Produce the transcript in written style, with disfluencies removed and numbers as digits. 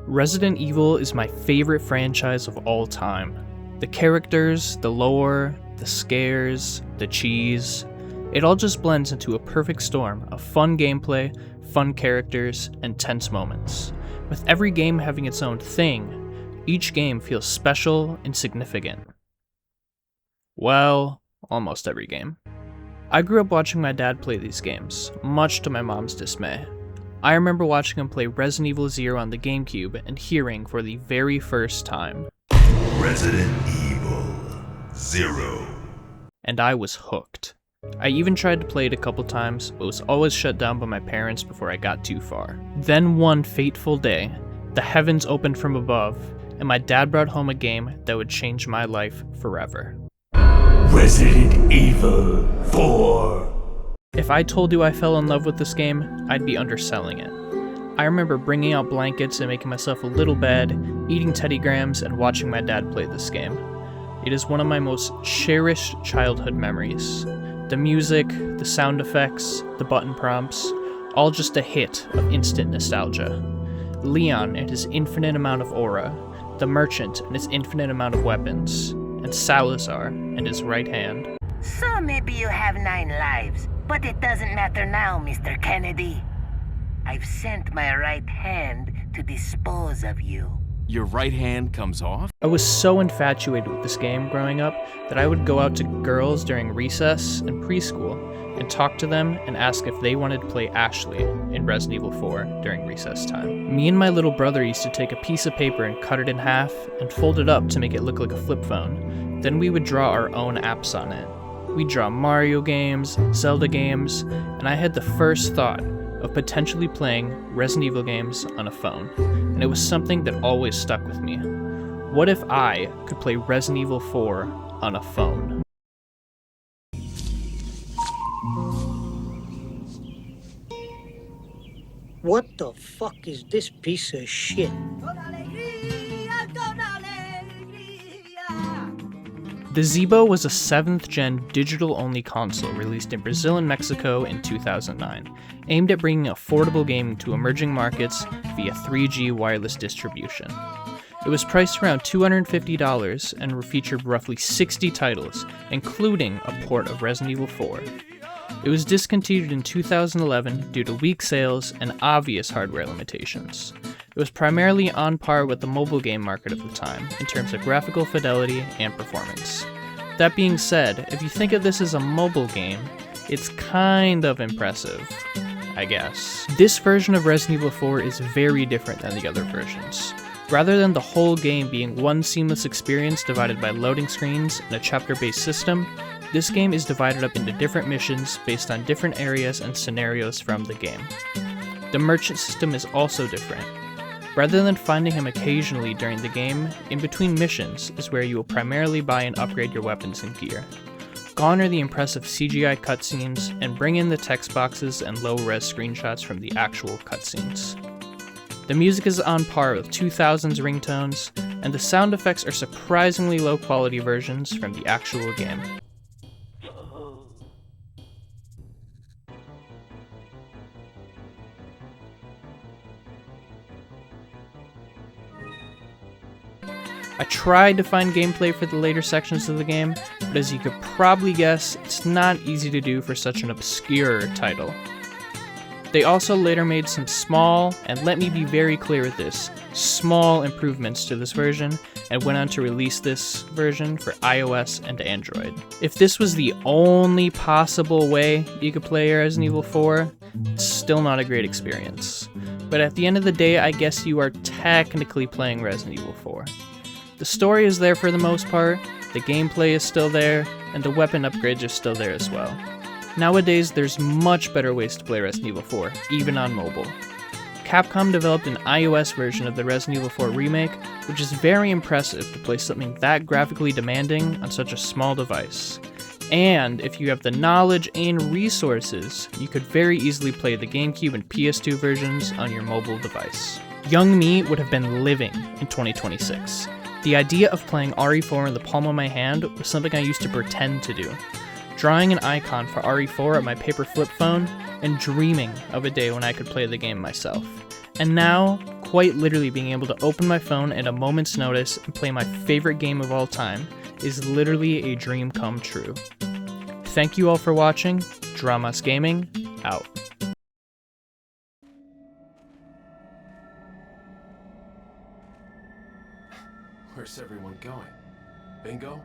Resident Evil is my favorite franchise of all time. The characters, the lore, the scares, the cheese, it all just blends into a perfect storm of fun gameplay, fun characters, and tense moments. With every game having its own thing, each game feels special and significant. Well, almost every game. I grew up watching my dad play these games, much to my mom's dismay. I remember watching him play Resident Evil 0 on the GameCube and hearing for the very first time, Resident Evil 0. And I was hooked. I even tried to play it a couple times, but was always shut down by my parents before I got too far. Then one fateful day, the heavens opened from above, and my dad brought home a game that would change my life forever. Resident Evil 4. If I told you I fell in love with this game, I'd be underselling it. I remember bringing out blankets and making myself a little bed, eating Teddy Grahams, and watching my dad play this game. It is one of my most cherished childhood memories. The music, the sound effects, the button prompts, all just a hit of instant nostalgia. Leon and his infinite amount of aura, the merchant and his infinite amount of weapons, and Salazar and his right hand. So maybe you have 9 lives, but it doesn't matter now, Mr. Kennedy. I've sent my right hand to dispose of you. Your right hand comes off? I was so infatuated with this game growing up that I would go out to girls during recess and preschool and talk to them and ask if they wanted to play Ashley in Resident Evil 4 during recess time. Me and my little brother used to take a piece of paper and cut it in half and fold it up to make it look like a flip phone. Then we would draw our own apps on it. We'd draw Mario games, Zelda games, and I had the first thought of potentially playing Resident Evil games on a phone, and it was something that always stuck with me. What if I could play Resident Evil 4 on a phone? What the fuck is this piece of shit? The Zeebo was a 7th gen digital-only console released in Brazil and Mexico in 2009, aimed at bringing affordable gaming to emerging markets via 3G wireless distribution. It was priced around $250 and featured roughly 60 titles, including a port of Resident Evil 4. It was discontinued in 2011 due to weak sales and obvious hardware limitations. It was primarily on par with the mobile game market of the time in terms of graphical fidelity and performance. That being said, if you think of this as a mobile game, it's kind of impressive, I guess. This version of Resident Evil 4 is very different than the other versions. Rather than the whole game being one seamless experience divided by loading screens and a chapter-based system, this game is divided up into different missions based on different areas and scenarios from the game. The merchant system is also different. Rather than finding him occasionally during the game, in between missions is where you will primarily buy and upgrade your weapons and gear. Gone are the impressive CGI cutscenes, and bring in the text boxes and low-res screenshots from the actual cutscenes. The music is on par with 2000s ringtones, and the sound effects are surprisingly low-quality versions from the actual game. I tried to find gameplay for the later sections of the game, but as you could probably guess, it's not easy to do for such an obscure title. They also later made some small, and let me be very clear with this, small improvements to this version, and went on to release this version for iOS and Android. If this was the only possible way you could play Resident Evil 4, it's still not a great experience. But at the end of the day, I guess you are technically playing Resident Evil 4. The story is there for the most part, the gameplay is still there, and the weapon upgrades are still there as well. Nowadays, there's much better ways to play Resident Evil 4, even on mobile. Capcom developed an iOS version of the Resident Evil 4 remake, which is very impressive to play something that graphically demanding on such a small device. And if you have the knowledge and resources, you could very easily play the GameCube and PS2 versions on your mobile device. Young me would have been living in 2026. The idea of playing RE4 in the palm of my hand was something I used to pretend to do. Drawing an icon for RE4 on my paper flip phone and dreaming of a day when I could play the game myself. And now, quite literally being able to open my phone at a moment's notice and play my favorite game of all time is literally a dream come true. Thank you all for watching. Dramas Gaming, out. Where's everyone going? Bingo?